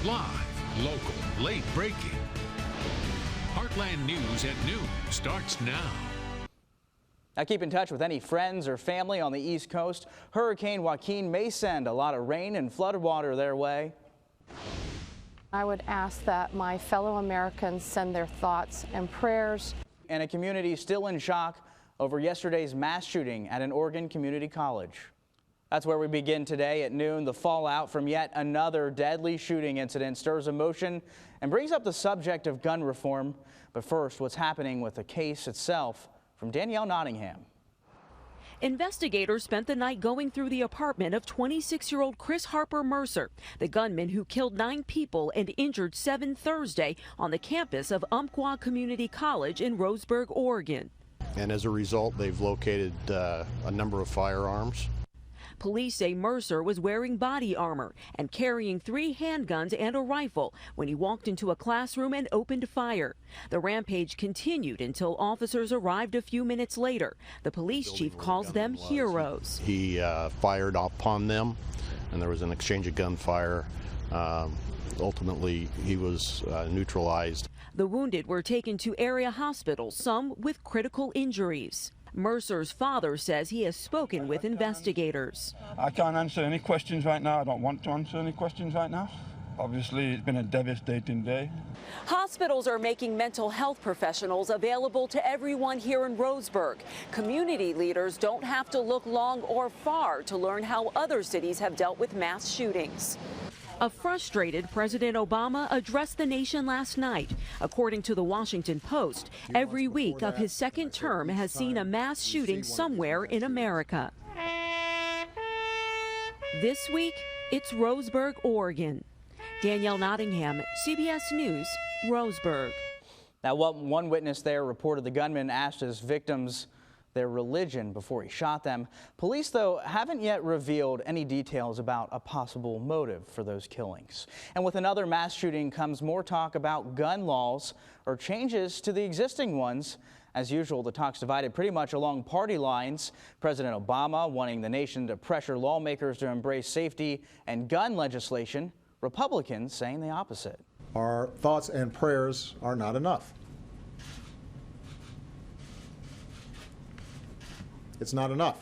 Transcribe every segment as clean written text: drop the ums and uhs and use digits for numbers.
Live, local, late breaking. Heartland News at noon starts now. Now keep in touch with any friends or family on the East Coast. Hurricane Joaquin may send a lot of rain and flood water their way. I would ask that my fellow Americans send their thoughts and prayers. And a community still in shock over yesterday's mass shooting at an Oregon community college. That's where we begin today at noon. The fallout from yet another deadly shooting incident stirs emotion and brings up the subject of gun reform. But first, what's happening with the case itself from Danielle Nottingham. Investigators spent the night going through the apartment of 26-year-old Chris Harper Mercer, the gunman who killed 9 people and injured 7 Thursday on the campus of Umpqua Community College in Roseburg, Oregon. And as a result, they've located a number of firearms. Police say Mercer was wearing body armor and carrying 3 handguns and a rifle when he walked into a classroom and opened fire. The rampage continued until officers arrived a few minutes later. The police chief calls them heroes. He fired upon them, and there was an exchange of gunfire. Ultimately, he was neutralized. The wounded were taken to area hospitals, some with critical injuries. Mercer's father says he has spoken with investigators. I can't answer any questions right now. I don't want to answer any questions right now. Obviously, it's been a devastating day. Hospitals are making mental health professionals available to everyone here in Roseburg. Community leaders don't have to look long or far to learn how other cities have dealt with mass shootings. A frustrated President Obama addressed the nation last night. According to the Washington Post, every week of his second term has seen a mass shooting somewhere in America. This week, it's Roseburg, Oregon. Danielle Nottingham, CBS News, Roseburg. Now, one witness there reported the gunman asked his victims their religion before he shot them. Police, though, haven't yet revealed any details about a possible motive for those killings. And with another mass shooting comes more talk about gun laws or changes to the existing ones. As usual, the talk's divided pretty much along party lines. President Obama wanting the nation to pressure lawmakers to embrace safety and gun legislation. Republicans saying the opposite. Our thoughts and prayers are not enough. It's not enough.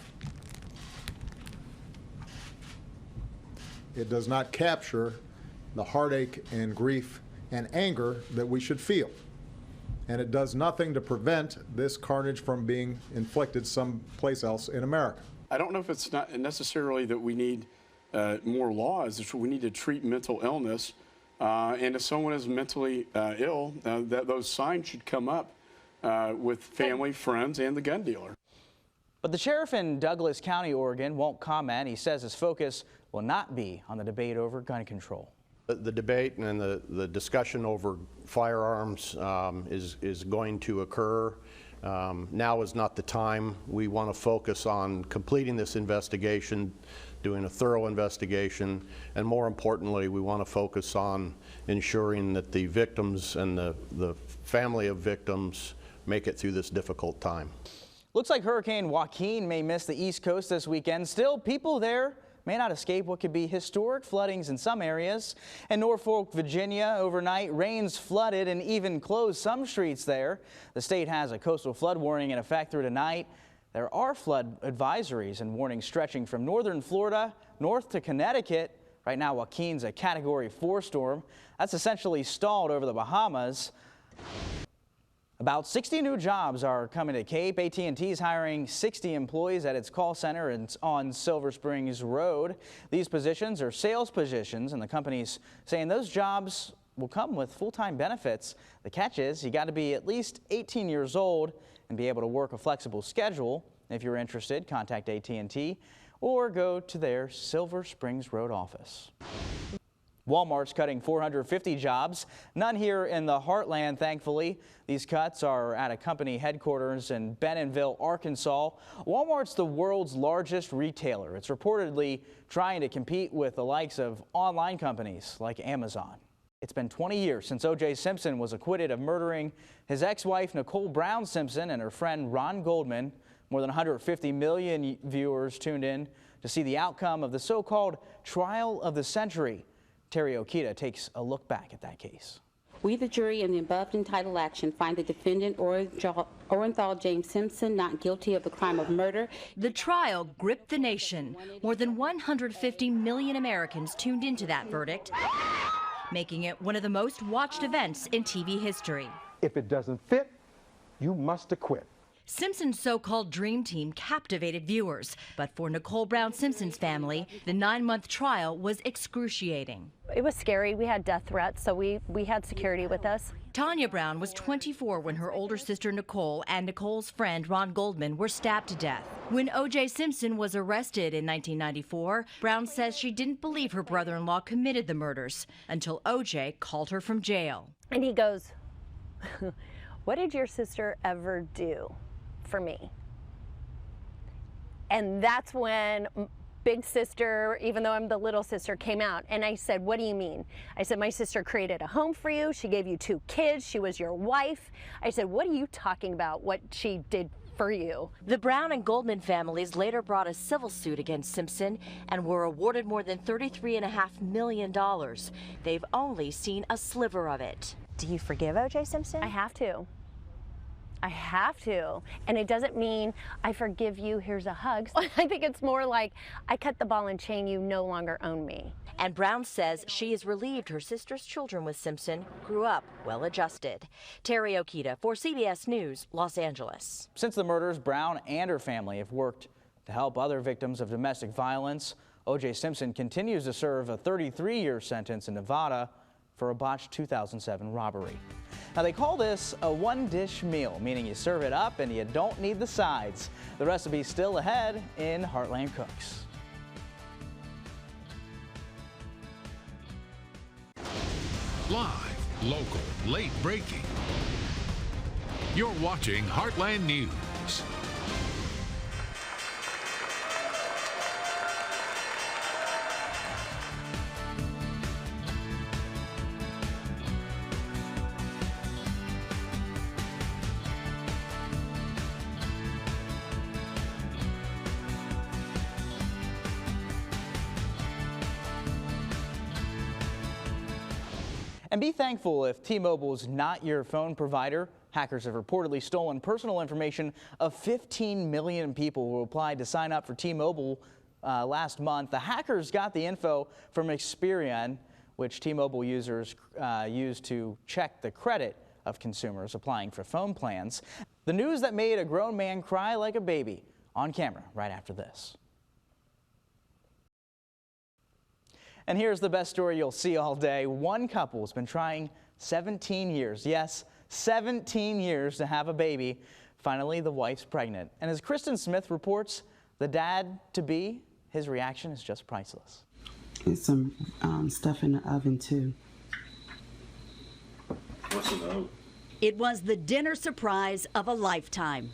It does not capture the heartache and grief and anger that we should feel. And it does nothing to prevent this carnage from being inflicted someplace else in America. I don't know if it's not necessarily that we need more laws. It's we need to treat mental illness. And if someone is mentally ill, those signs should come up with family, friends, and the gun dealer. But the sheriff in Douglas County, Oregon, won't comment. He says his focus will not be on the debate over gun control. The debate and the discussion over firearms is going to occur. Now is not the time. We want to focus on completing this investigation, doing a thorough investigation, and more importantly, we want to focus on ensuring that the victims and the family of victims make it through this difficult time. Looks like Hurricane Joaquin may miss the East Coast this weekend. Still, people there may not escape what could be historic floodings in some areas. In Norfolk, Virginia, overnight, rains flooded and even closed some streets there. The state has a coastal flood warning in effect through tonight. There are flood advisories and warnings stretching from northern Florida north to Connecticut. Right now, Joaquin's a Category 4 storm. That's essentially stalled over the Bahamas. About 60 new jobs are coming to Cape. AT&T is hiring 60 employees at its call center on Silver Springs Road. These positions are sales positions, and the company's saying those jobs will come with full-time benefits. The catch is you got to be at least 18 years old and be able to work a flexible schedule. If you're interested, contact AT&T or go to their Silver Springs Road office. Walmart's cutting 450 jobs, none here in the heartland, thankfully. These cuts are at a company headquarters in Bentonville, Arkansas. Walmart's the world's largest retailer. It's reportedly trying to compete with the likes of online companies like Amazon. It's been 20 years since O.J. Simpson was acquitted of murdering his ex-wife Nicole Brown Simpson and her friend Ron Goldman. More than 150 million viewers tuned in to see the outcome of the so-called trial of the century. Terry Okita takes a look back at that case. We, the jury, in the above entitled action, find the defendant, Orenthal James Simpson, not guilty of the crime of murder. The trial gripped the nation. More than 150 million Americans tuned into that verdict, making it one of the most watched events in TV history. If it doesn't fit, you must acquit. Simpson's so-called dream team captivated viewers, but for Nicole Brown Simpson's family, the 9-month trial was excruciating. It was scary. We had death threats, so we had security with us. Tanya Brown was 24 when her older sister Nicole and Nicole's friend Ron Goldman were stabbed to death. When O.J. Simpson was arrested in 1994, Brown says she didn't believe her brother-in-law committed the murders until O.J. called her from jail. And he goes, "What did your sister ever do for me?" And that's when big sister, even though I'm the little sister, came out. And I said, "What do you mean?" I said, "My sister created a home for you. She gave you 2 kids. She was your wife." I said, "What are you talking about, what she did for you?" The Brown and Goldman families later brought a civil suit against Simpson and were awarded more than $33.5 million. They've only seen a sliver of it. Do you forgive O.J. Simpson? I have to. I have to. And it doesn't mean I forgive you, here's a hug. I think it's more like I cut the ball and chain, you no longer own me. And Brown says she is relieved her sister's children with Simpson grew up well adjusted. Terry Okita for CBS News, Los Angeles. Since the murders, Brown and her family have worked to help other victims of domestic violence. O.J. Simpson continues to serve a 33-year sentence in Nevada for a botched 2007 robbery. Now, they call this a one-dish meal, meaning you serve it up and you don't need the sides. The recipe's still ahead in Heartland Cooks. Live, local, late breaking. You're watching Heartland News. And be thankful if T-Mobile's not your phone provider. Hackers have reportedly stolen personal information of 15 million people who applied to sign up for T-Mobile last month. The hackers got the info from Experian, which T-Mobile users use to check the credit of consumers applying for phone plans. The news that made a grown man cry like a baby. On camera right after this. And here's the best story you'll see all day. One couple has been trying 17 years. Yes, 17 years to have a baby. Finally, the wife's pregnant. And as Kristen Smith reports, the dad-to-be, his reaction is just priceless. There's some stuff in the oven, too. What's in the oven? It was the dinner surprise of a lifetime.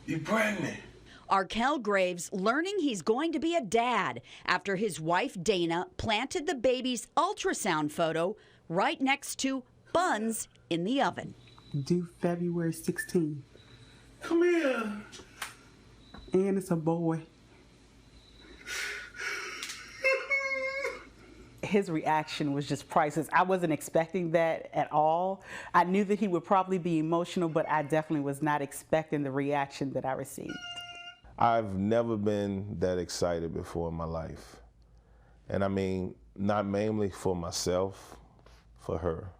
You pregnant? Arkell Graves learning he's going to be a dad after his wife Dana planted the baby's ultrasound photo right next to buns in the oven. Due February 16th. Come here. And it's a boy. His reaction was just priceless. I wasn't expecting that at all. I knew that he would probably be emotional, but I definitely was not expecting the reaction that I received. I've never been that excited before in my life. And I mean, not mainly for myself, for her.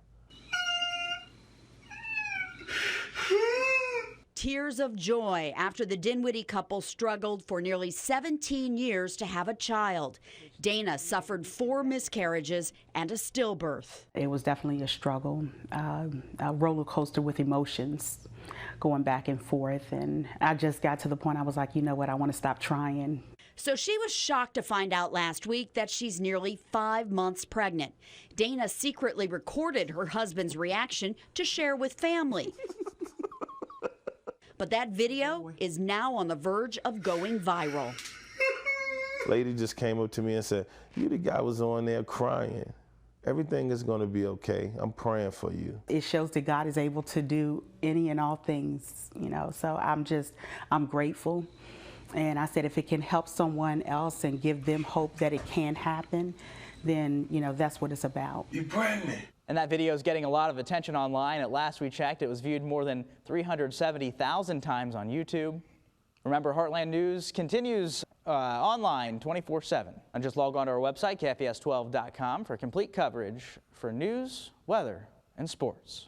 Tears of joy after the Dinwiddie couple struggled for nearly 17 years to have a child. Dana suffered 4 miscarriages and a stillbirth. It was definitely a struggle, a roller coaster with emotions, going back and forth. And I just got to the point I was like, you know what, I want to stop trying. So she was shocked to find out last week that she's nearly 5 months pregnant. Dana secretly recorded her husband's reaction to share with family. But that video is now on the verge of going viral. Lady just came up to me and said, "You the guy was on there crying. Everything is going to be okay. I'm praying for you." It shows that God is able to do any and all things, you know, so I'm grateful And I said, if it can help someone else and give them hope that it can happen, then, you know, that's what it's about. You pregnant? And that video is getting a lot of attention online. At last we checked, it was viewed more than 370,000 times on YouTube. Remember, Heartland News continues online 24/7. And just log on to our website, KFVS12.com, for complete coverage for news, weather, and sports.